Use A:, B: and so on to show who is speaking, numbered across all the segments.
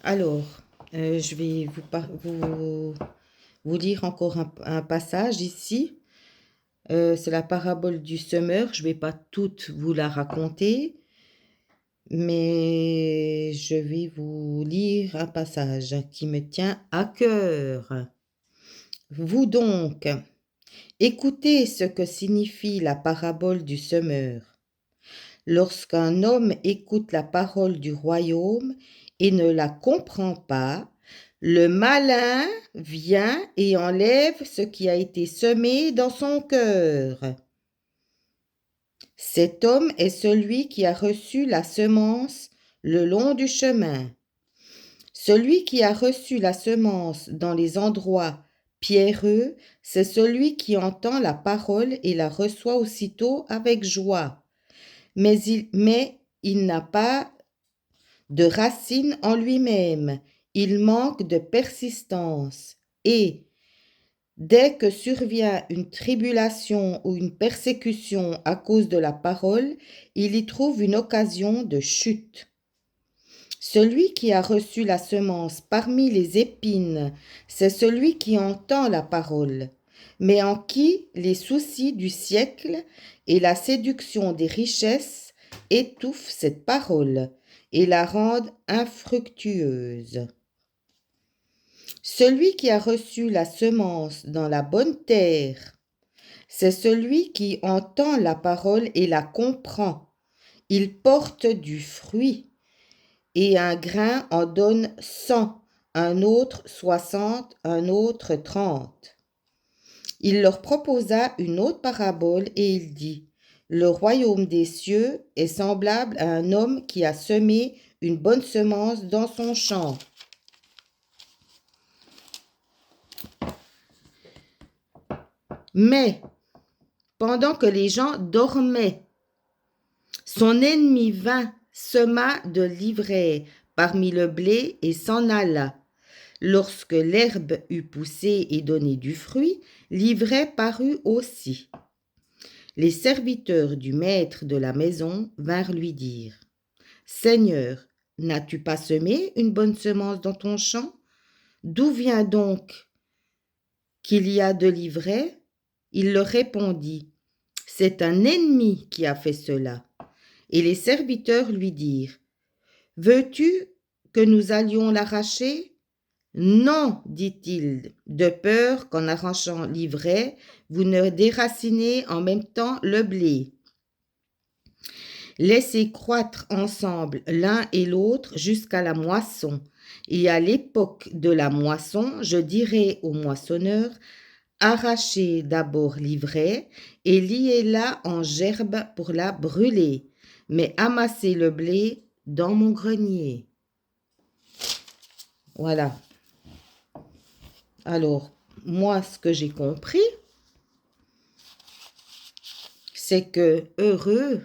A: Alors, je vais vous lire encore un passage ici. C'est la parabole du semeur. Je ne vais pas toute vous la raconter, mais je vais vous lire un passage qui me tient à cœur. Vous donc, écoutez ce que signifie la parabole du semeur. Lorsqu'un homme écoute la parole du royaume et ne la comprend pas, le malin vient et enlève ce qui a été semé dans son cœur. Cet homme est celui qui a reçu la semence le long du chemin. Celui qui a reçu la semence dans les endroits pierreux, c'est celui qui entend la parole et la reçoit aussitôt avec joie. Mais il n'a pas de racine en lui-même, il manque de persistance et, dès que survient une tribulation ou une persécution à cause de la parole, il y trouve une occasion de chute. Celui qui a reçu la semence parmi les épines, c'est celui qui entend la parole, mais en qui les soucis du siècle et la séduction des richesses étouffent cette parole et la rendent infructueuse. Celui qui a reçu la semence dans la bonne terre, c'est celui qui entend la parole et la comprend. Il porte du fruit, et un grain en donne 100, un autre 60, un autre 30. Il leur proposa une autre parabole et il dit, le royaume des cieux est semblable à un homme qui a semé une bonne semence dans son champ. Mais, pendant que les gens dormaient, son ennemi vint, sema de l'ivraie parmi le blé et s'en alla. Lorsque l'herbe eut poussé et donné du fruit, l'ivraie parut aussi. Les serviteurs du maître de la maison vinrent lui dire, « Seigneur, n'as-tu pas semé une bonne semence dans ton champ? D'où vient donc qu'il y a de l'ivraie? » Il leur répondit, « C'est un ennemi qui a fait cela. » Et les serviteurs lui dirent, « Veux-tu que nous allions l'arracher? » Non, dit-il, de peur qu'en arrachant l'ivraie, vous ne déracinez en même temps le blé. Laissez croître ensemble l'un et l'autre jusqu'à la moisson. Et à l'époque de la moisson, je dirai au moissonneur, arrachez d'abord l'ivraie et liez-la en gerbe pour la brûler, mais amassez le blé dans mon grenier. Voilà. Alors, moi, ce que j'ai compris, c'est que heureux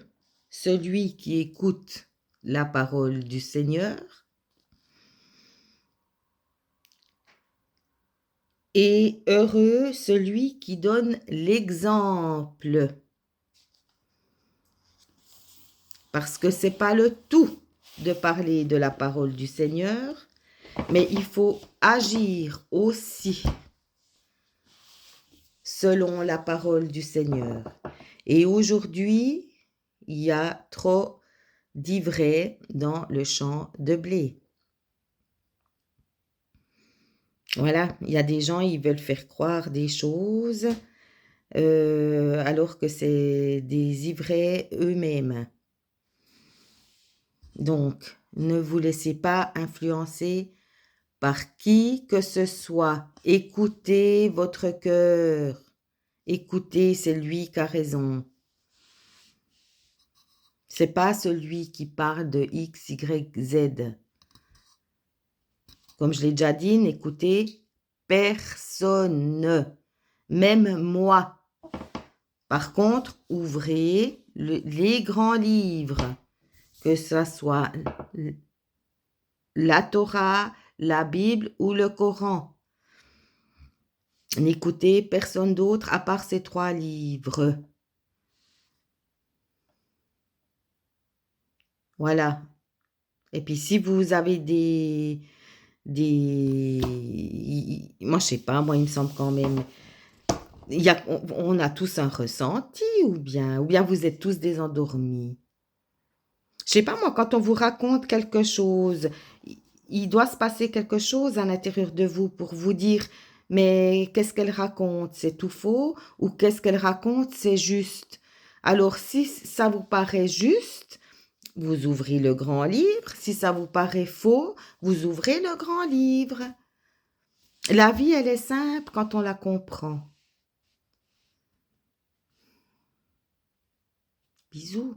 A: celui qui écoute la parole du Seigneur et heureux celui qui donne l'exemple. Parce que c'est pas le tout de parler de la parole du Seigneur, mais il faut agir aussi selon la parole du Seigneur. Et aujourd'hui, il y a trop d'ivraie dans le champ de blé. Voilà, il y a des gens, ils veulent faire croire des choses alors que c'est des ivraies eux-mêmes. Donc, ne vous laissez pas influencer par qui que ce soit. Écoutez votre cœur. Écoutez, c'est lui qui a raison. C'est pas celui qui parle de X, Y, Z. Comme je l'ai déjà dit, n'écoutez personne, même moi. Par contre, ouvrez les grands livres, que ce soit la Torah, la Bible ou le Coran. N'écoutez personne d'autre à part ces 3 livres. Voilà. Et puis si vous avez des Moi, je sais pas, moi, il me semble quand même... On a tous un ressenti, ou bien vous êtes tous des endormis. Je sais pas, moi, quand on vous raconte quelque chose, il doit se passer quelque chose à l'intérieur de vous pour vous dire, mais qu'est-ce qu'elle raconte? C'est tout faux? Ou qu'est-ce qu'elle raconte? C'est juste. Alors, si ça vous paraît juste, vous ouvrez le grand livre. Si ça vous paraît faux, vous ouvrez le grand livre. La vie, elle est simple quand on la comprend. Bisous.